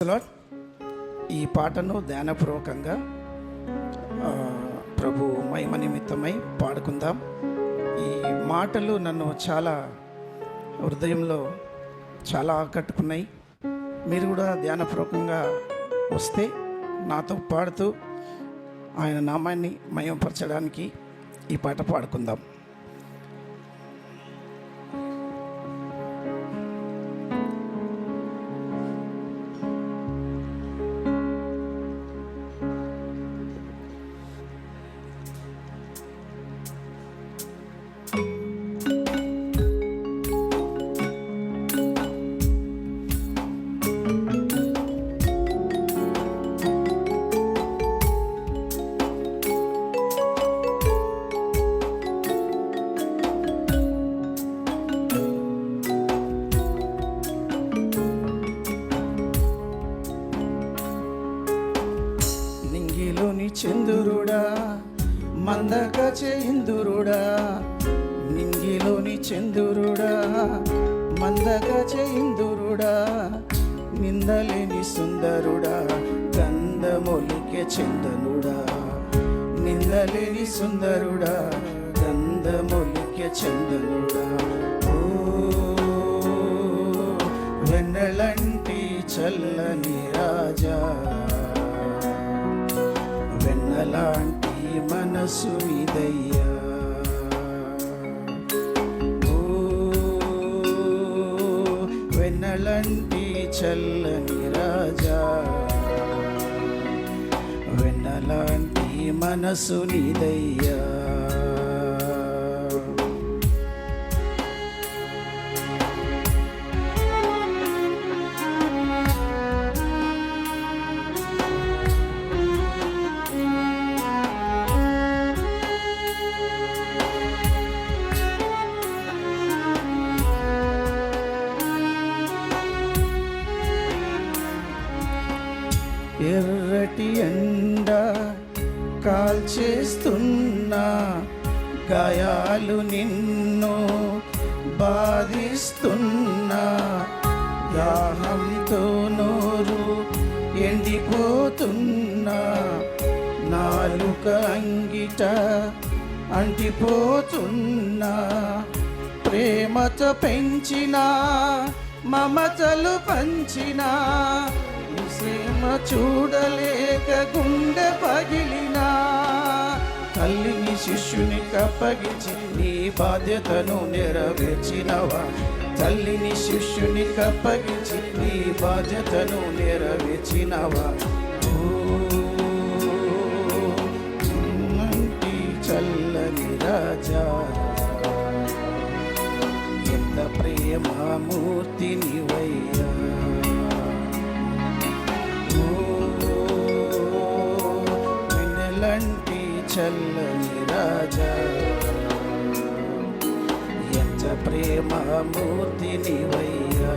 Lord. ఈ పాటను ధ్యానపూర్వకంగా ప్రభు మహిమ నిమిత్తమై పాడుకుందాం. ఈ మాటలు నన్ను చాలా హృదయంలో చాలా ఆకట్టుకున్నాయి. మీరు కూడా ధ్యానపూర్వకంగా వస్తే నాతో పాడుతూ ఆయన నామాన్ని మహిమపరచడానికి ఈ పాట పాడుకుందాం. చంద్రుడా మందక చేయిందురుడా, నింగిలోని చంద్రుడా మందక చేయిందురుడా, నిందలేని సుందరుడా గంధమొలికే చందనుడా, నిందలేని సుందరుడా గంధమొలికే చందనుడా. ఓ వెన్నెలంటి చల్లని రాజా, వెన్నలాంటి మనసు ఇదయ్యా. ఓ వెన్నలాంటి చల్లని రాజా, వెన్నలాంటి మనసు నిదయ్యా. ఎర్రటి ఎండ కాల్చేస్తున్నా, గాయాలు నిన్ను బాధిస్తున్నా, దాహంతో నోరు ఎండిపోతున్నా, నాలుక అంగిట అంటిపోతున్నా, ప్రేమతో పెంచినా మమతలు పంచినా, ప్రేమ చూడలేక గుండె పగిలినా, తల్లిని శిష్యుని కప్పగించి నీ బాధ్యతను నెరవేర్చినవా, తల్లిని శిష్యుని కప్పగించి నీ బాధ్యతను నెరవేర్చినవా. మంటి చల్లని రాజా, ఎంత ప్రేమమూర్తి నీవయ్యా. వెన్నెలంటి చల్లని రాజా, ఎంత ప్రేమమూర్తి నీవయ్యా.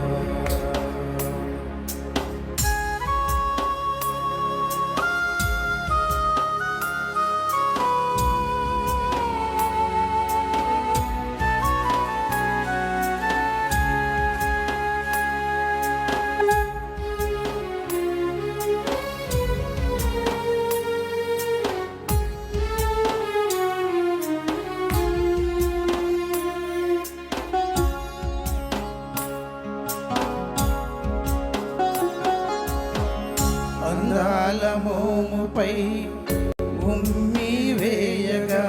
అందాల మోముపై ఉమ్మి వేయగా,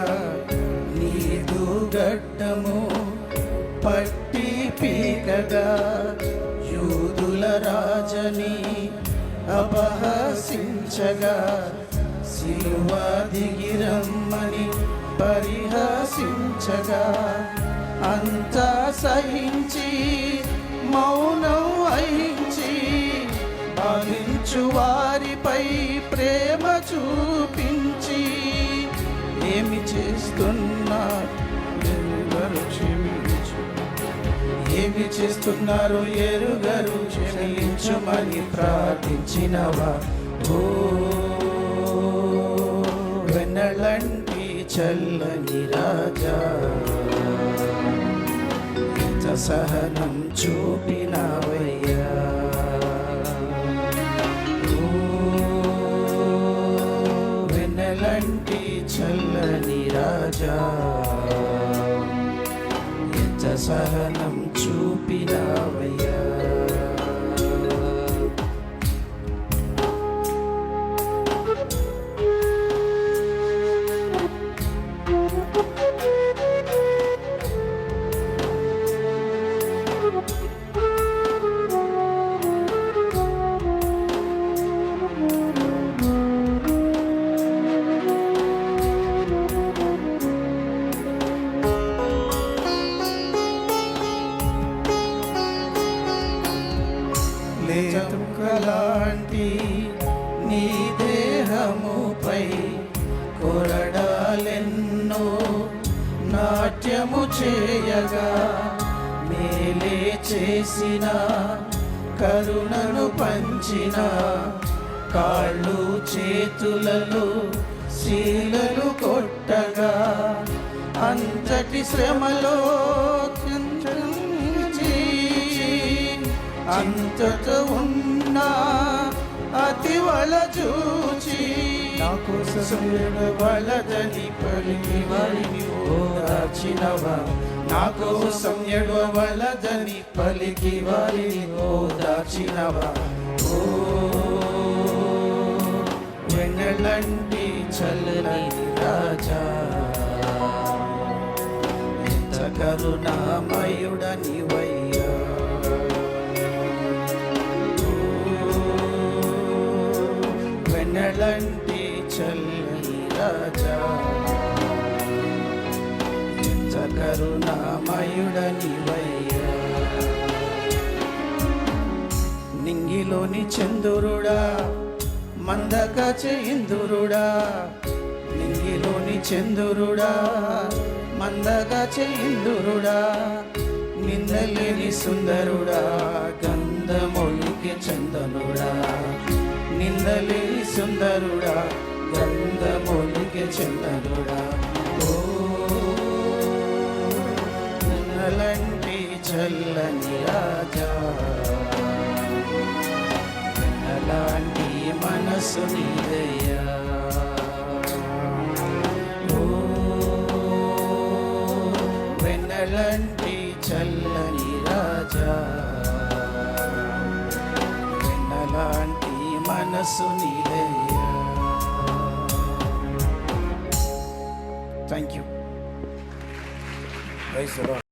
నీదు గడ్డము పట్టి పీకగా, యూదుల రాజని అపహసించగా, సిలువ దిగిరమ్మని పరిహసించగా, అంతా సహించి మౌనం వహించి, భావించు వారిపై ప్రేమ చూపించి, ఏమి చేస్తున్నారు ఎరుగరు క్షమించు, ఏమి చేస్తున్నారు ఎరుగరు క్షమించుమని ప్రార్థించినవా. ఓ వెన్నెలంటి చల్లని రాజా, ఎంత సహనం చూపినవయ్యా. రాజా ఎంత సహనం చూపినావయ్యా. లేతుకలాంటి నీ దేహముపై కొరడాలెన్నో నాట్యము చేయగా మేలే చేసిన కరుణను పంచిన కాళ్ళు చేతులలో శీలలు కొట్టగా అంతటి శ్రమలో అంతట ఉన్నా అతివల చూచి నా కోసం ఎడవలదని పలికి వారిని ఓదార్చినవా. నా కోసం ఎడవలదని పలికి వారిని ఓదార్చినవా. ఓ వెన్నెలంటి చల్లని రాజా ఎంత కరుణామయుడనివయ్యా. వెన్నెలంటి చల్లని రాజా ఎంత కరుణామయుడనివయ్యా. నింగిలోని చంద్రుడా మందక చేయిందురుడా, నింగిలోని చంద్రుడా మందక చేయిందురుడా, నిందలేని సుందరుడా గంధమొలికి చందనుడా, నిందలేని సుందరుడా గంధమొలికి చందనుడా. ఓ వెన్నెలంటి చల్లని రాజా వెన్నెలాంటి మనసు నీదయ్యా. ఓ వెన్నెలంటి చల్లని రాజా వెన్నెలాంటి మనసు నీదయ్యా. Thank you.